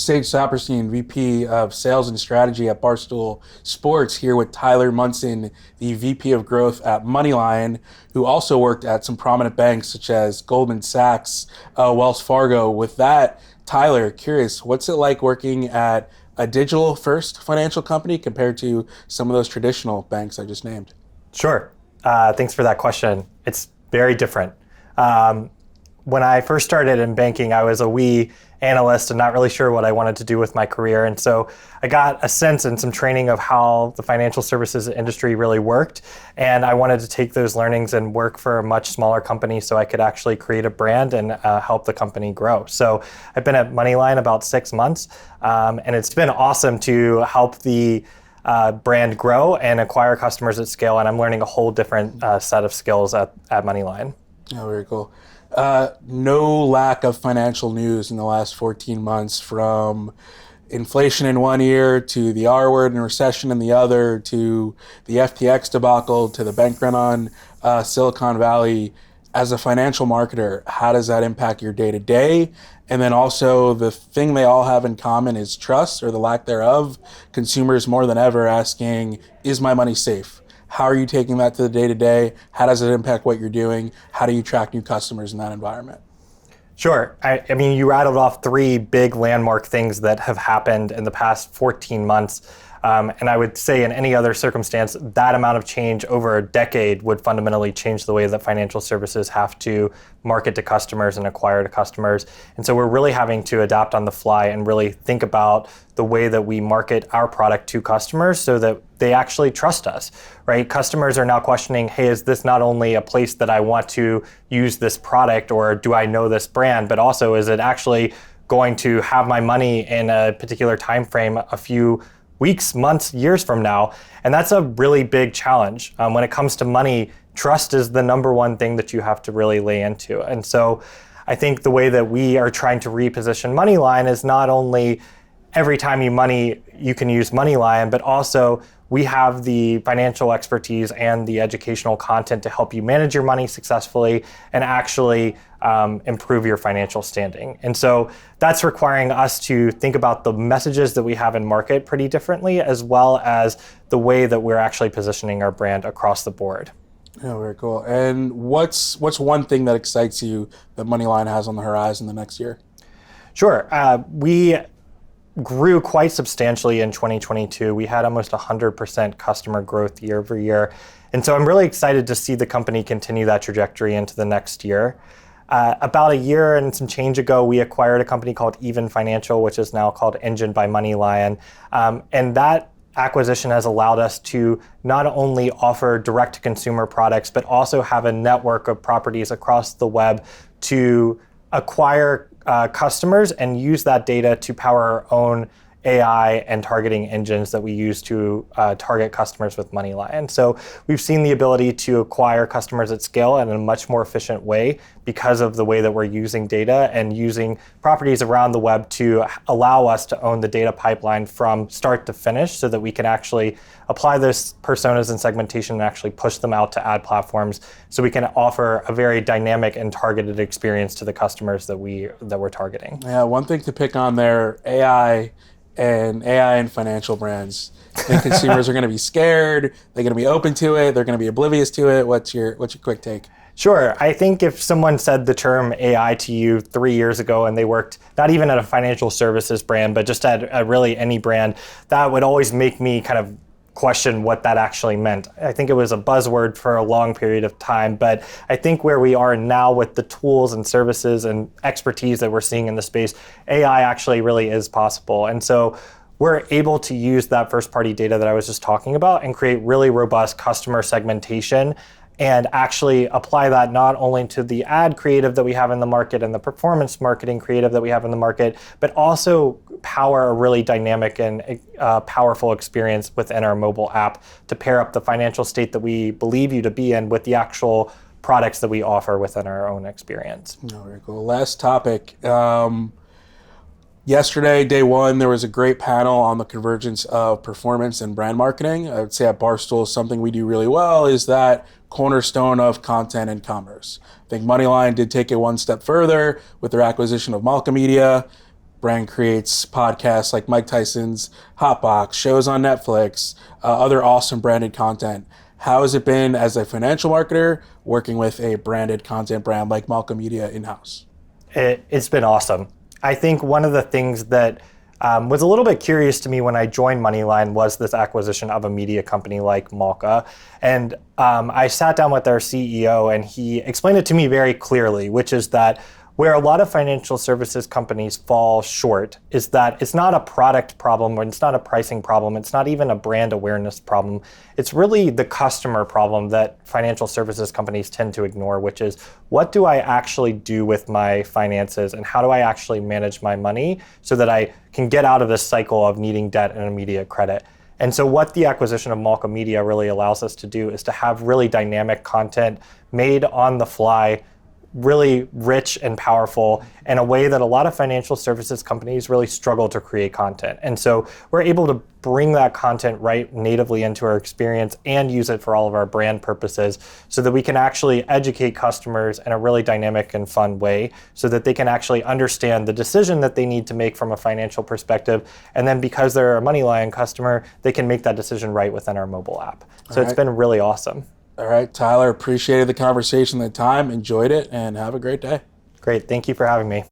Sage Saperstein, VP of Sales and Strategy at Barstool Sports, here with Tyler Munson, the VP of Growth at MoneyLion, who also worked at some prominent banks such as Goldman Sachs, Wells Fargo. With that, Tyler, curious, what's it like working at a digital-first financial company compared to some of those traditional banks I just named? Sure. Thanks for that question. It's very different. When I first started in banking, I was a wee analyst and not really sure what I wanted to do with my career. And so I got a sense and some training of how the financial services industry really worked. And I wanted to take those learnings and work for a much smaller company so I could actually create a brand and help the company grow. So I've been at MoneyLion about 6 months, and it's been awesome to help the brand grow and acquire customers at scale. And I'm learning a whole different set of skills at MoneyLion. Oh, very cool. No lack of financial news in the last 14 months, from inflation in one year to the R word and recession in the other, to the FTX debacle, to the bank run on Silicon Valley. As a financial marketer, how does that impact your day-to-day? And then also the thing they all have in common is trust, or the lack thereof. Consumers more than ever asking, is my money safe? How are you taking that to the day-to-day? How does it impact what you're doing? How do you track new customers in that environment? Sure. I mean, you rattled off 3 big landmark things that have happened in the past 14 months. And I would say in any other circumstance, that amount of change over a decade would fundamentally change the way that financial services have to market to customers and acquire to customers. And so we're really having to adapt on the fly and really think about the way that we market our product to customers so that they actually trust us, right? Customers are now questioning, hey, is this not only a place that I want to use this product, or do I know this brand, but also is it actually going to have my money in a particular time frame a few weeks, months, years from now? And that's a really big challenge. When it comes to money, trust is the number one thing that you have to really lay into. And so I think the way that we are trying to reposition MoneyLion is not only every time you can use MoneyLion, but also we have the financial expertise and the educational content to help you manage your money successfully and actually improve your financial standing. And so that's requiring us to think about the messages that we have in market pretty differently, as well as the way that we're actually positioning our brand across the board. Yeah, very cool. And what's one thing that excites you that MoneyLion has on the horizon the next year? Sure. We grew quite substantially in 2022. We had almost 100% customer growth year over year. And so I'm really excited to see the company continue that trajectory into the next year. About a year and some change ago, we acquired a company called Even Financial, which is now called Engine by MoneyLion. And that acquisition has allowed us to not only offer direct-to-consumer products, but also have a network of properties across the web to acquire customers and use that data to power our own AI and targeting engines that we use to target customers with MoneyLion. So we've seen the ability to acquire customers at scale in a much more efficient way because of the way that we're using data and using properties around the web to allow us to own the data pipeline from start to finish, so that we can actually apply those personas and segmentation and actually push them out to ad platforms, so we can offer a very dynamic and targeted experience to the customers that we're targeting. Yeah, one thing to pick on there, AI and financial brands. I think consumers are going to be scared. They're going to be open to it. They're going to be oblivious to it. What's your quick take? Sure. I think if someone said the term AI to you 3 years ago and they worked not even at a financial services brand, but just at really any brand, that would always make me kind of question what that actually meant. I think it was a buzzword for a long period of time, but I think where we are now with the tools and services and expertise that we're seeing in the space, AI actually really is possible. And so we're able to use that first-party data that I was just talking about and create really robust customer segmentation and actually apply that not only to the ad creative that we have in the market and the performance marketing creative that we have in the market, but also power a really dynamic and powerful experience within our mobile app to pair up the financial state that we believe you to be in with the actual products that we offer within our own experience. Oh, very cool. Last topic. Yesterday, day one, there was a great panel on the convergence of performance and brand marketing. I would say at Barstool, something we do really well is that cornerstone of content and commerce. I think MoneyLion did take it one step further with their acquisition of Malka Media. brand creates podcasts like Mike Tyson's Hotbox, shows on Netflix, other awesome branded content. How has it been as a financial marketer working with a branded content brand like Malcolm Media in-house? It's been awesome. I think one of the things that was a little bit curious to me when I joined MoneyLion was this acquisition of a media company like Malka. And I sat down with their CEO and he explained it to me very clearly, which is that where a lot of financial services companies fall short is that it's not a product problem, or it's not a pricing problem, it's not even a brand awareness problem. It's really the customer problem that financial services companies tend to ignore, which is what do I actually do with my finances and how do I actually manage my money so that I can get out of this cycle of needing debt and immediate credit. And so what the acquisition of Malka Media really allows us to do is to have really dynamic content made on the fly, really rich and powerful in a way that a lot of financial services companies really struggle to create content. And so we're able to bring that content right natively into our experience and use it for all of our brand purposes so that we can actually educate customers in a really dynamic and fun way so that they can actually understand the decision that they need to make from a financial perspective. And then because they're a MoneyLion customer, they can make that decision right within our mobile app. So it's been really awesome. All right, Tyler, appreciated the conversation, the time, enjoyed it, and have a great day. Great. Thank you for having me.